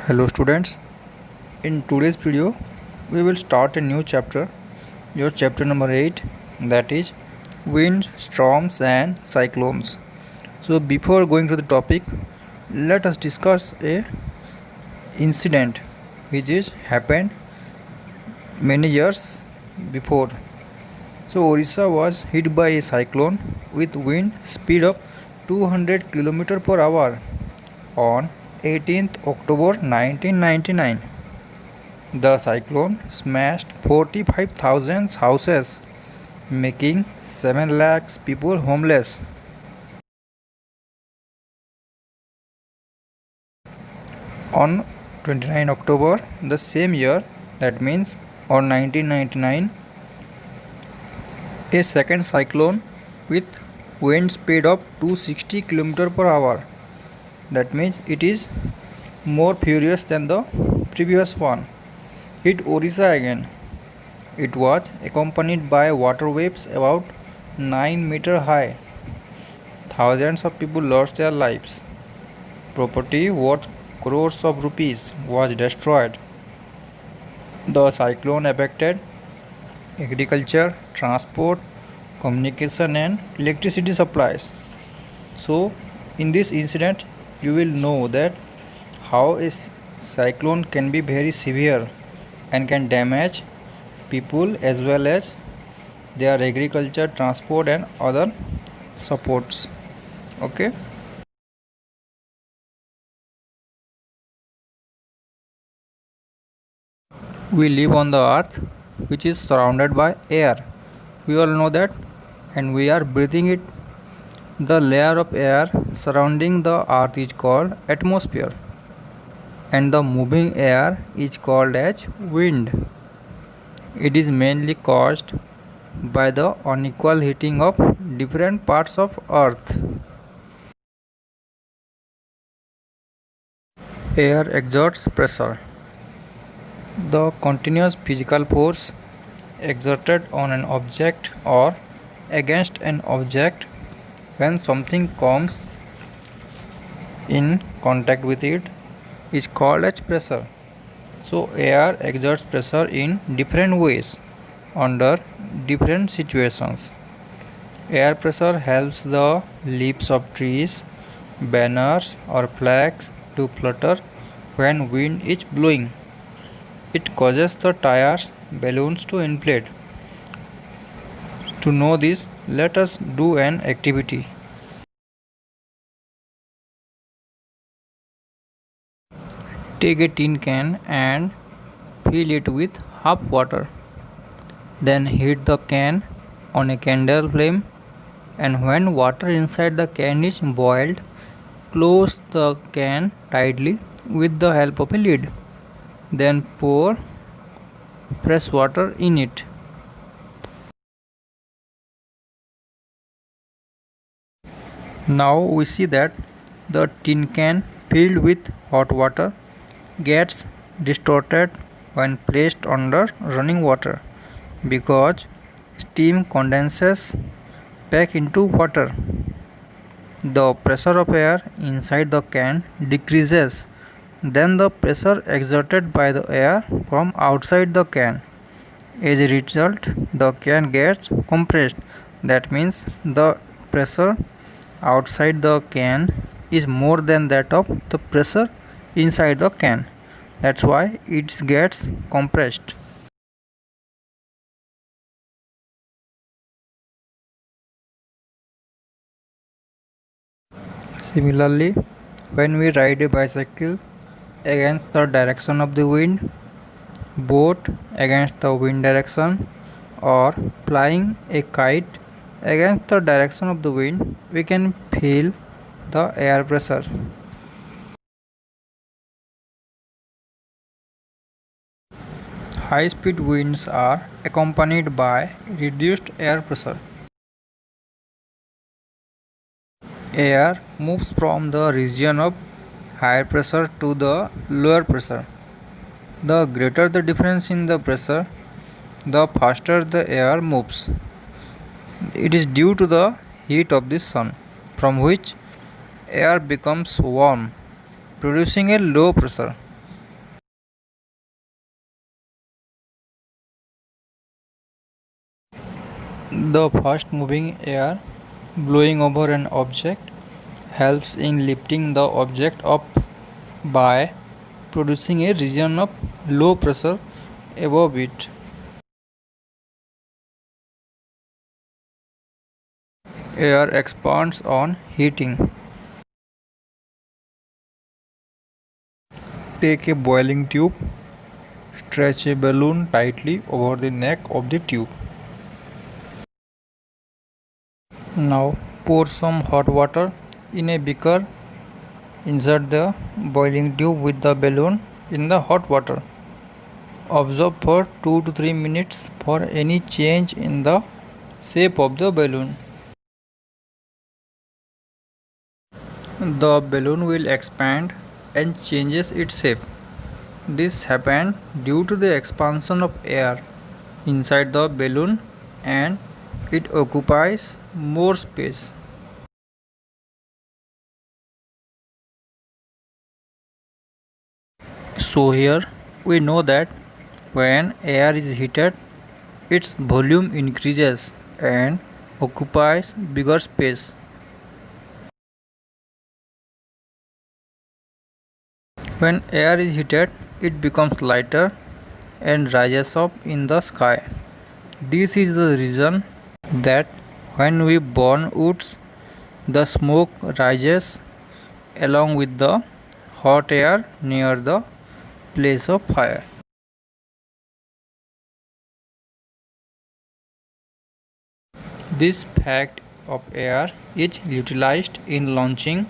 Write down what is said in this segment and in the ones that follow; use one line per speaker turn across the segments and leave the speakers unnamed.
Hello students, in today's video we will start a new chapter, your chapter number 8, that is wind, storms and cyclones. So before going to the topic, let us discuss a incident which is happened many years before. So Orissa was hit by a cyclone with wind speed of 200 km per hour on 18th October 1999. The cyclone smashed 45,000 houses, making 7 lakhs people homeless. On 29 October the same year, that means on 1999, a second cyclone with wind speed of 260 km per hour, that means it is more furious than the previous one, hit Orissa again. It was accompanied by water waves about 9 meters high. Thousands of people lost their lives. Property worth crores of rupees was destroyed. The cyclone affected agriculture, transport, communication and electricity supplies. So in this incident you will know that how a cyclone can be very severe and can damage people as well as their agriculture, transport and other supports. Okay. We live on the earth which is surrounded by air. We all know that, and we are breathing it. The layer of air surrounding the earth is called atmosphere, and the moving air is called as wind. It is mainly caused by the unequal heating of different parts of earth. Air exerts pressure. The continuous physical force exerted on an object or against an object when something comes in contact with it is called as pressure. So air exerts pressure in different ways under different situations. Air pressure helps the leaves of trees, banners or flags to flutter when wind is blowing. It causes the tires, balloons to inflate. To know this, let us do an activity. Take a tin can and fill it with half water. Then heat the can on a candle flame, and when water inside the can is boiled, close the can tightly with the help of a lid. Then pour fresh water in it. Now we see that the tin can filled with hot water gets distorted when placed under running water because steam condenses back into water. The pressure of air inside the can decreases than the pressure exerted by the air from outside the can. As a result, the can gets compressed. That means the pressure outside the can is more than that of the pressure inside the can. That's why it gets compressed. Similarly, when we ride a bicycle against the direction of the wind, boat against the wind direction, or flying a kite against the direction of the wind, we can feel the air pressure. High speed winds are accompanied by reduced air pressure. Air moves from the region of higher pressure to the lower pressure. The greater the difference in the pressure, the faster the air moves. It is due to the heat of the sun, from which air becomes warm, producing a low pressure. The fast moving air blowing over an object helps in lifting the object up by producing a region of low pressure above it. Air expands on heating. Take a boiling tube, stretch a balloon tightly over the neck of the tube. Now pour some hot water in a beaker. Insert the boiling tube with the balloon in the hot water. Observe for 2 to 3 minutes for any change in the shape of the balloon. The balloon will expand and changes its shape. This happens due to the expansion of air inside the balloon and it occupies more space. So here we know that when air is heated, its volume increases and occupies bigger space. When air is heated, it becomes lighter and rises up in the sky. This is the reason that when we burn woods, the smoke rises along with the hot air near the place of fire. This fact of air is utilized in launching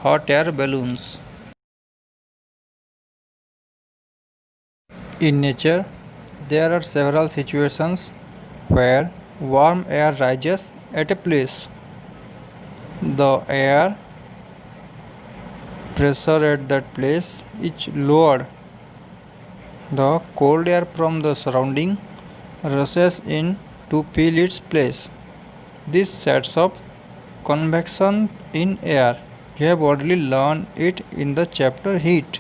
hot air balloons. In nature, there are several situations where warm air rises at a place. The air pressure at that place is lowered. The cold air from the surrounding rushes in to fill its place. This sets up convection in air. You have already learned it in the chapter Heat.